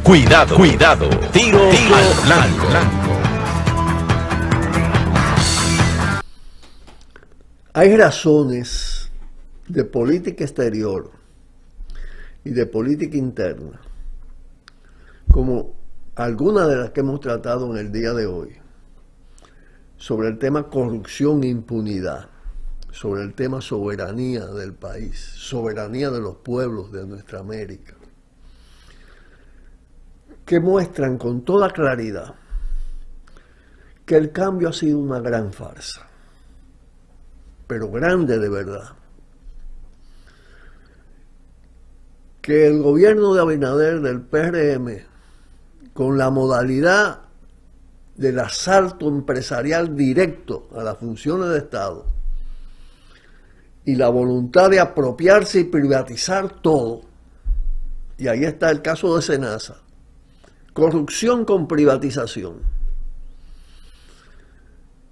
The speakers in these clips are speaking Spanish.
Cuidado, cuidado. Tiro al blanco. Hay razones de política exterior y de política interna, como algunas de las que hemos tratado en el día de hoy, sobre el tema corrupción e impunidad, sobre el tema soberanía del país, soberanía de los pueblos de nuestra América, que muestran con toda claridad que el cambio ha sido una gran farsa, pero grande de verdad. Que el gobierno de Abinader del PRM, con la modalidad del asalto empresarial directo a las funciones de Estado y la voluntad de apropiarse y privatizar todo, y ahí está el caso de Senasa, corrupción con privatización,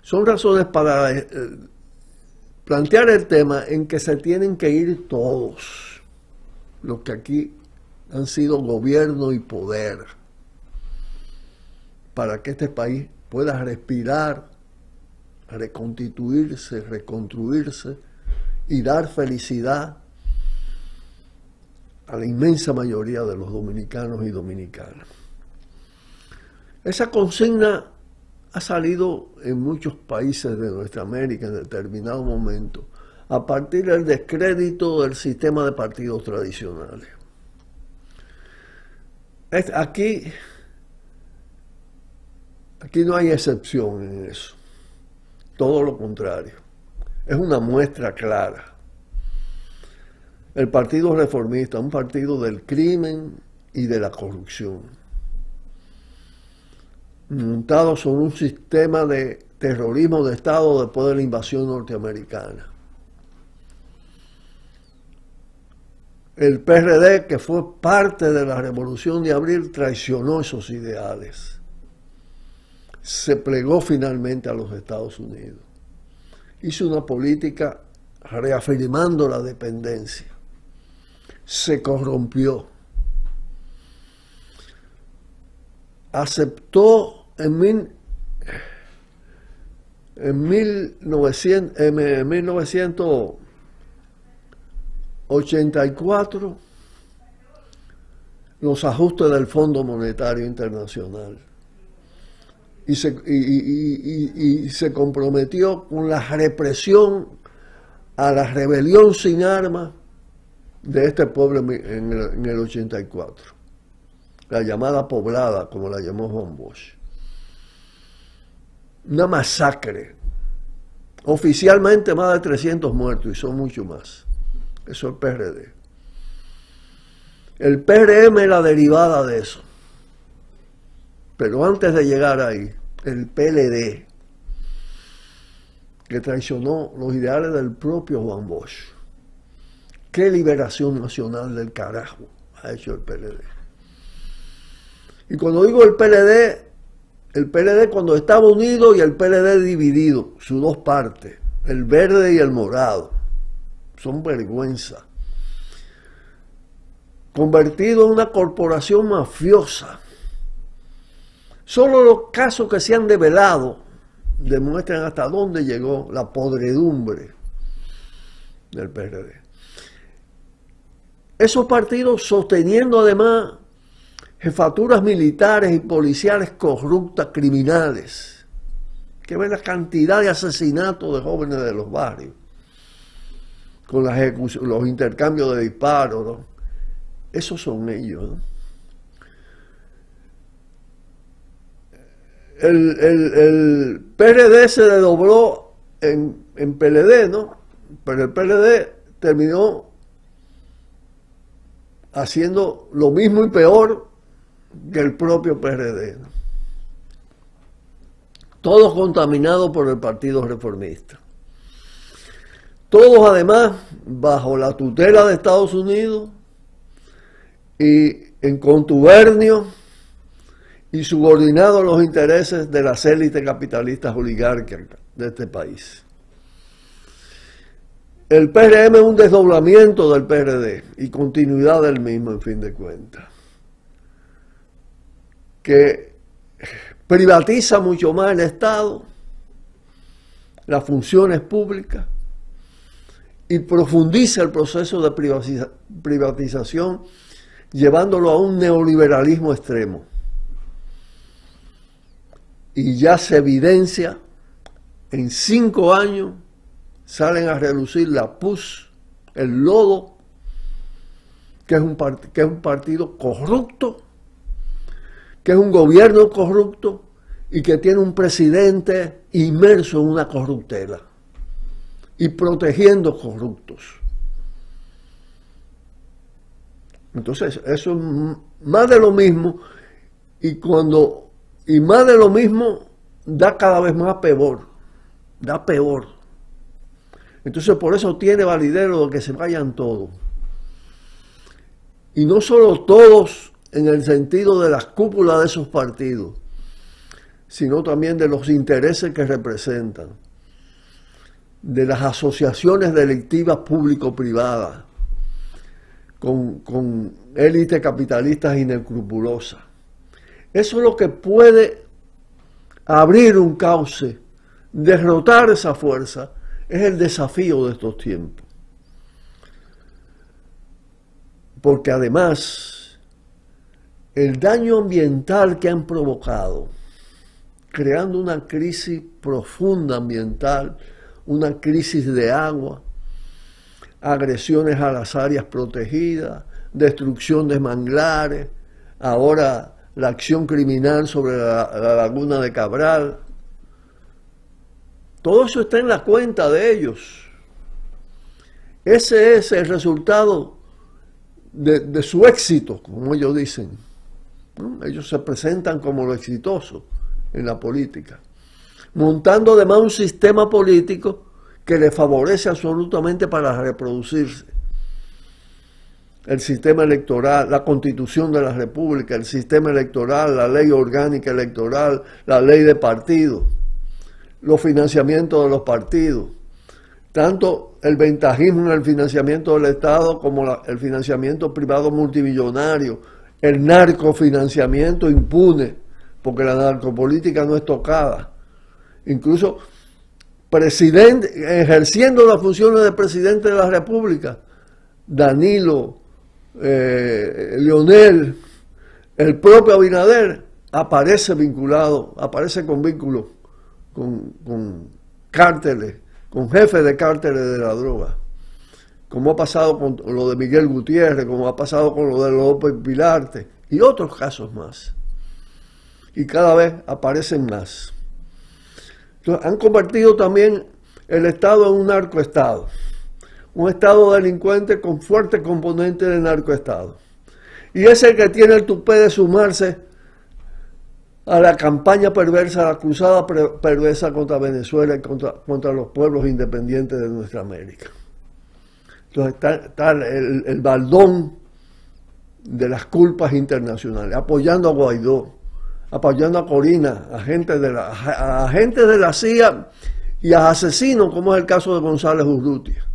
son razones para plantear el tema en que se tienen que ir todos los que aquí han sido gobierno y poder, para que este país pueda respirar, reconstituirse, reconstruirse y dar felicidad a la inmensa mayoría de los dominicanos y dominicanas. Esa consigna ha salido en muchos países de nuestra América en determinado momento, a partir del descrédito del sistema de partidos tradicionales. Aquí no hay excepción en eso, todo lo contrario, es una muestra clara. El Partido Reformista, un partido del crimen y de la corrupción, montado sobre un sistema de terrorismo de Estado después de la invasión norteamericana. El PRD, que fue parte de la Revolución de Abril, traicionó esos ideales. Se plegó finalmente a los Estados Unidos. Hizo una política reafirmando la dependencia. Se corrompió. Aceptó en 1984 los ajustes del Fondo Monetario Internacional y se comprometió con la represión a la rebelión sin armas de este pueblo en el 84, la llamada poblada, como la llamó Juan Bosch. Una masacre, oficialmente más de 300 muertos, y son mucho más. Eso es el PRD. El PRM es la derivada de eso. Pero antes de llegar ahí, el PLD, que traicionó los ideales del propio Juan Bosch. ¿Qué liberación nacional del carajo ha hecho el PLD? Y cuando digo el PLD cuando estaba unido y el PLD dividido, sus dos partes, el verde y el morado, son vergüenza. Convertido en una corporación mafiosa. Solo los casos que se han develado demuestran hasta dónde llegó la podredumbre del PRD. Esos partidos sosteniendo además jefaturas militares y policiales corruptas, criminales, que ven la cantidad de asesinatos de jóvenes de los barrios, con los intercambios de disparos, ¿no? Esos son ellos, ¿no? El PRD se desdobló en PLD, ¿no? Pero el PLD terminó haciendo lo mismo y peor que el propio PRD, ¿no? Todos contaminados por el Partido Reformista. Todos además bajo la tutela de Estados Unidos y en contubernio y subordinado a los intereses de las élites capitalistas oligárquicas de este país. El PRM es un desdoblamiento del PRD y continuidad del mismo, en fin de cuentas. que privatiza mucho más el Estado, las funciones públicas, y profundiza el proceso de privatización, llevándolo a un neoliberalismo extremo. Y ya se evidencia, en 5 años salen a relucir la PUS, el lodo, que es un partido corrupto, que es un gobierno corrupto y que tiene un presidente inmerso en una corruptela y protegiendo corruptos. Entonces, eso es más de lo mismo, y más de lo mismo da cada vez más peor, da peor. Entonces, por eso tiene validez lo de que se vayan todos. Y no solo todos en el sentido de las cúpulas de esos partidos, sino también de los intereses que representan, de las asociaciones delictivas público-privadas, con élites capitalistas inescrupulosas. Eso es lo que puede abrir un cauce, derrotar esa fuerza, es el desafío de estos tiempos. Porque además, el daño ambiental que han provocado, creando una crisis profunda ambiental, una crisis de agua, agresiones a las áreas protegidas, destrucción de manglares, ahora la acción criminal sobre la laguna de Cabral. Todo eso está en la cuenta de ellos. Ese es el resultado de su éxito, como ellos dicen, ¿no? Ellos se presentan como lo exitoso en la política, montando además un sistema político que les favorece absolutamente para reproducirse. El sistema electoral, la Constitución de la República, el sistema electoral, la ley orgánica electoral, la ley de partidos, los financiamientos de los partidos, tanto el ventajismo en el financiamiento del Estado como el financiamiento privado multimillonario, el narcofinanciamiento impune, porque la narcopolítica no es tocada. Incluso ejerciendo las funciones de presidente de la República, Danilo, Leonel, el propio Abinader, aparece con vínculos con cárteles, con jefes de cárteles de la droga, como ha pasado con lo de Miguel Gutiérrez, como ha pasado con lo de López Pilarte y otros casos más. Y cada vez aparecen más. Entonces, han convertido también el Estado en un narcoestado, un Estado delincuente con fuerte componente de narcoestado. Y es el que tiene el tupé de sumarse a la campaña perversa, a la cruzada perversa contra Venezuela y contra los pueblos independientes de nuestra América. Entonces está el baldón de las culpas internacionales, apoyando a Guaidó, apoyando a Corina, a agentes de la CIA y a asesinos, como es el caso de González Urrutia.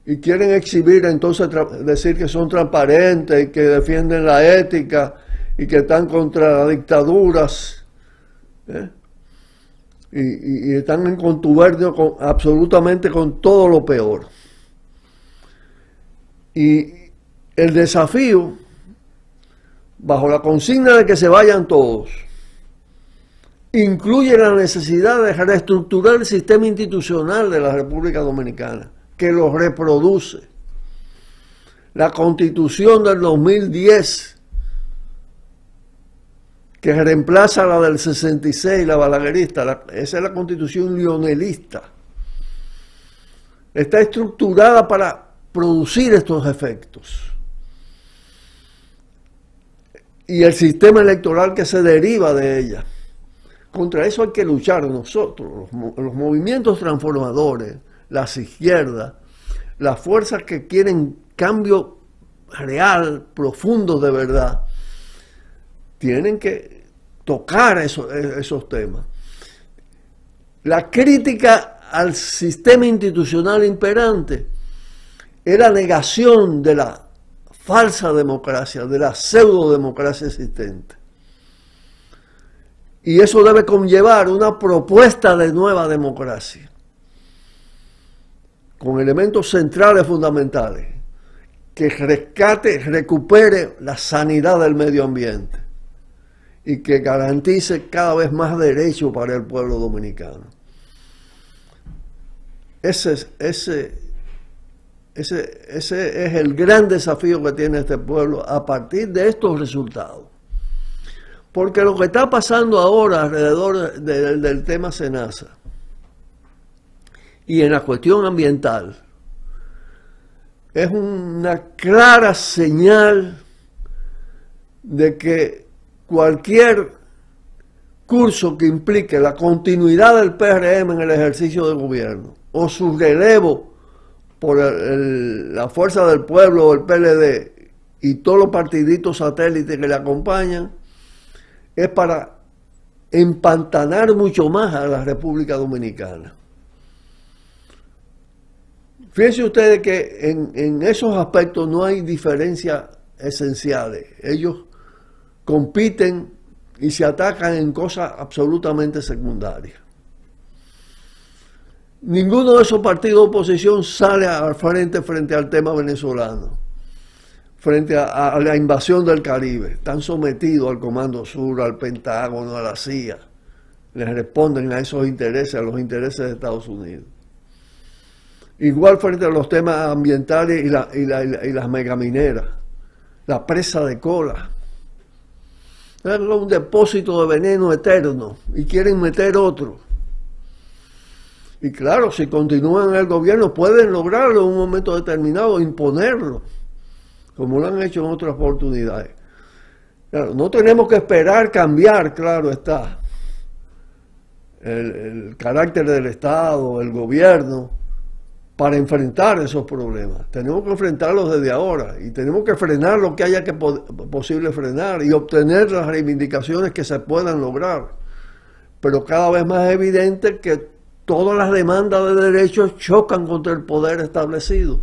Y quieren exhibir, entonces decir que son transparentes y que defienden la ética y que están contra las dictaduras, y están en contubernio absolutamente con todo lo peor. Y el desafío, bajo la consigna de que se vayan todos, incluye la necesidad de reestructurar el sistema institucional de la República Dominicana, que lo reproduce. La Constitución del 2010, que reemplaza la del 66, la balaguerista, esa es la Constitución leonelista. Está estructurada para producir estos efectos. Y el sistema electoral que se deriva de ella. Contra eso hay que luchar nosotros, los movimientos transformadores, las izquierdas, las fuerzas que quieren cambio real, profundo de verdad, tienen que tocar esos temas. La crítica al sistema institucional imperante es la negación de la falsa democracia, de la pseudo democracia existente. Y eso debe conllevar una propuesta de nueva democracia, con elementos centrales fundamentales, que rescate, recupere la sanidad del medio ambiente y que garantice cada vez más derechos para el pueblo dominicano. Ese es el gran desafío que tiene este pueblo a partir de estos resultados. Porque lo que está pasando ahora alrededor del tema SENASA y en la cuestión ambiental es una clara señal de que cualquier curso que implique la continuidad del PRM en el ejercicio del gobierno o su relevo por la Fuerza del Pueblo o el PLD y todos los partiditos satélites que le acompañan, es para empantanar mucho más a la República Dominicana. Fíjense ustedes que en esos aspectos no hay diferencias esenciales. Ellos compiten y se atacan en cosas absolutamente secundarias. Ninguno de esos partidos de oposición sale al frente al tema venezolano, frente a la invasión del Caribe. Están sometidos al Comando Sur, al Pentágono, a la CIA. Les responden a esos intereses, a los intereses de Estados Unidos. Igual frente a los temas ambientales y las megamineras, la presa de Cola. Es un depósito de veneno eterno y quieren meter otro. Y claro, si continúan en el gobierno pueden lograrlo en un momento determinado, imponerlo, como lo han hecho en otras oportunidades. Claro, no tenemos que esperar cambiar, claro está, el carácter del Estado, el gobierno, para enfrentar esos problemas. Tenemos que enfrentarlos desde ahora y tenemos que frenar lo que haya que posible frenar y obtener las reivindicaciones que se puedan lograr. Pero cada vez más evidente que todas las demandas de derechos chocan contra el poder establecido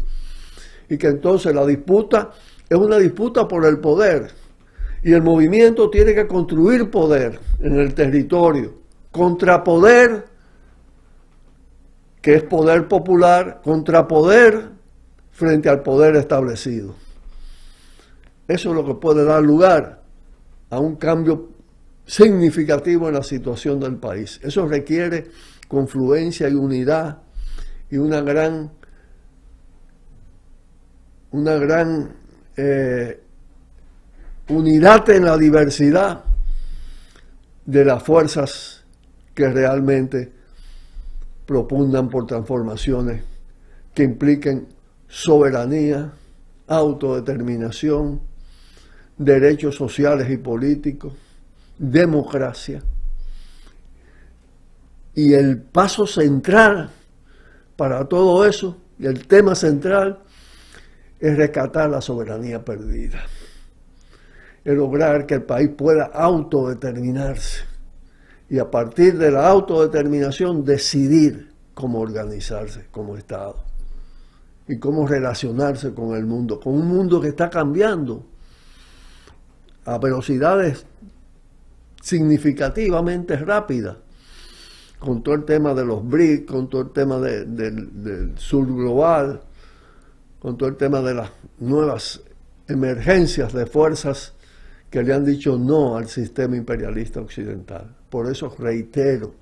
y que entonces la disputa es una disputa por el poder y el movimiento tiene que construir poder en el territorio, contrapoder, que es poder popular, contrapoder frente al poder establecido. Eso es lo que puede dar lugar a un cambio significativo en la situación del país. Eso requiere confluencia y unidad y una gran unidad en la diversidad de las fuerzas que realmente propundan por transformaciones que impliquen soberanía, autodeterminación, derechos sociales y políticos, democracia. Y el paso central para todo eso, y el tema central, es rescatar la soberanía perdida. Es lograr que el país pueda autodeterminarse. Y a partir de la autodeterminación decidir cómo organizarse como Estado y cómo relacionarse con el mundo, con un mundo que está cambiando a velocidades significativamente rápidas, con todo el tema de los BRICS, con todo el tema del sur global, con todo el tema de las nuevas emergencias de fuerzas que le han dicho no al sistema imperialista occidental. Por eso reitero,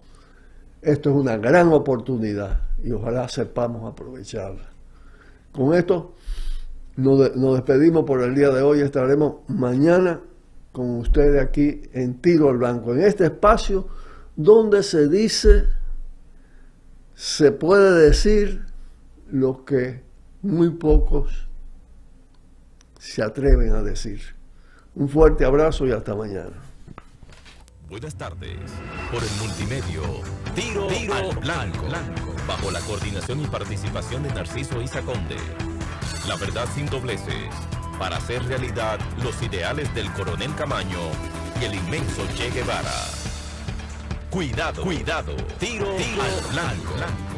esto es una gran oportunidad y ojalá sepamos aprovecharla. Con esto nos despedimos por el día de hoy. Estaremos mañana con ustedes aquí en Tiro al Blanco, en este espacio donde se puede decir lo que muy pocos se atreven a decir. Un fuerte abrazo y hasta mañana. Buenas tardes. Por el multimedio Tiro al Blanco, bajo la coordinación y participación de Narciso Isa Conde. La verdad sin dobleces, para hacer realidad los ideales del Coronel Camaño y el inmenso Che Guevara. Cuidado, Tiro al Blanco.